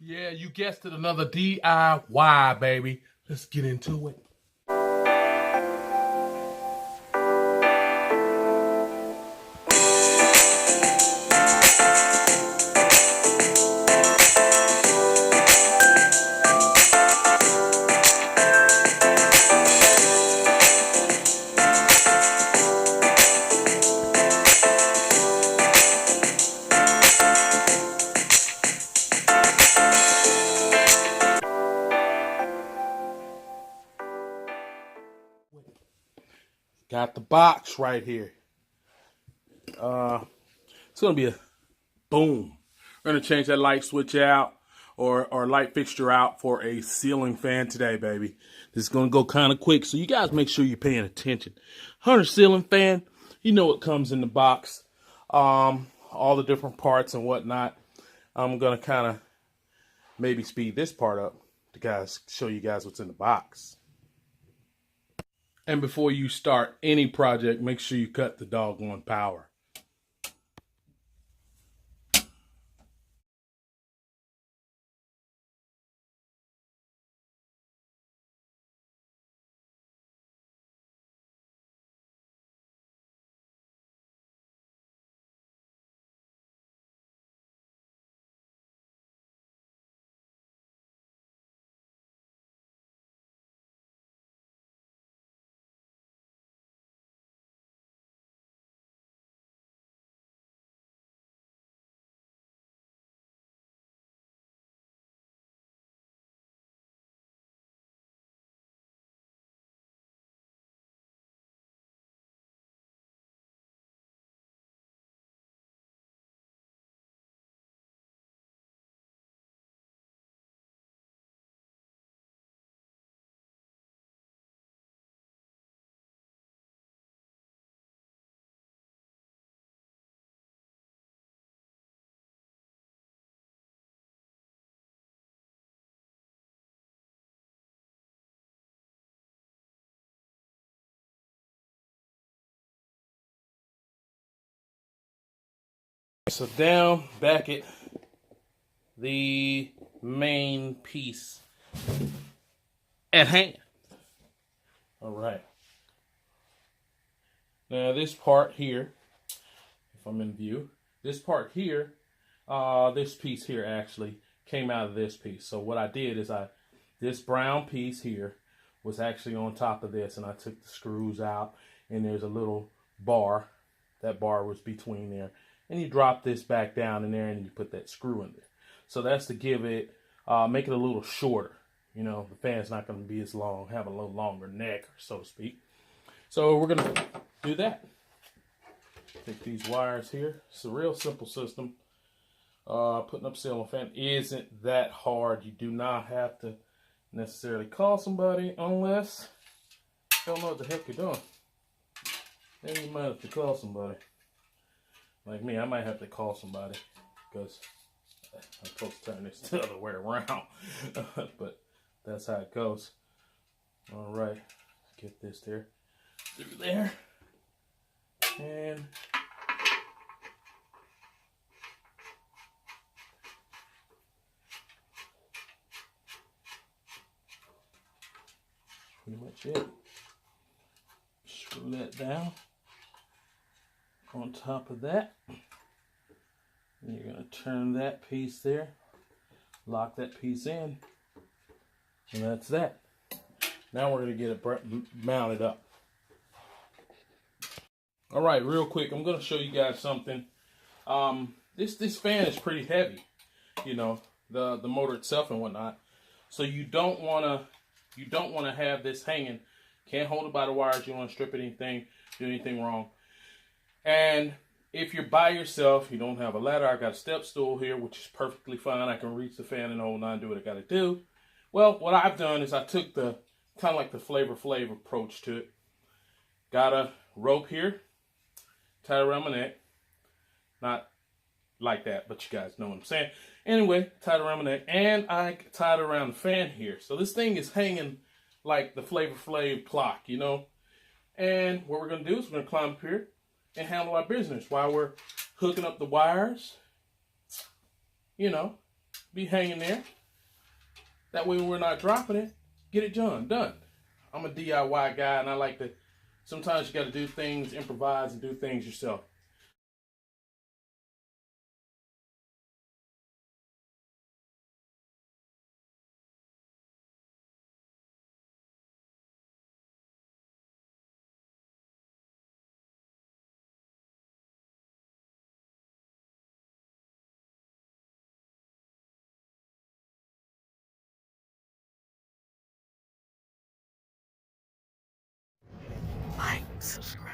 Yeah, you guessed it, another DIY, baby. Let's get into it. Got the box right here. It's gonna be a boom. We're gonna change that light switch out or light fixture out for a ceiling fan today, baby. This is gonna go kind of quick, so you guys make sure you're paying attention. Hunter ceiling fan, you know what comes in the box. All the different parts and whatnot. I'm gonna kind of maybe speed this part up to guys show you guys what's in the box. And before you start any project, make sure you cut the doggone power. So down back at the main piece at hand. All right. Now this part here, if I'm in view, this part here, this piece here actually came out of this piece. So what I did is this brown piece here was actually on top of this, and I took the screws out, and there's a little bar. That bar was between there. And you drop this back down in there and you put that screw in there. So that's to give it, make it a little shorter. You know, the fan's not going to be as long, have a little longer neck, so to speak. So we're going to do that. Take these wires here. It's a real simple system. Putting up ceiling fan isn't that hard. You do not have to necessarily call somebody unless you don't know what the heck you're doing. Then you might have to call somebody. Like me, I might have to call somebody because I'm supposed to turn this the other way around. But that's how it goes. All right, get this there, through there, and pretty much it. Screw that down. On top of that, and you're going to turn that piece there, lock that piece in, and that's that. Now we're going to get it mounted up. All right, real quick, I'm going to show you guys something. This fan is pretty heavy, you know, the motor itself and whatnot. So you don't want to have this hanging. Can't hold it by the wires. You don't want to strip anything, do anything wrong. And if you're by yourself, you don't have a ladder, I got a step stool here, which is perfectly fine. I can reach the fan and the whole nine, do what I got to do. Well, what I've done is I took the kind of like the Flavor Flav approach to it. Got a rope here, tied around my neck. Not like that, but you guys know what I'm saying. Anyway, tied around my neck, and I tied around the fan here. So this thing is hanging like the Flavor Flav clock, you know. And what we're going to do is we're going to climb up here and handle our business while we're hooking up the wires, you know, be hanging there. That way when we're not dropping it, get it done. I'm a DIY guy, and I like to, sometimes you got to do things, improvise and do things yourself. Like, subscribe.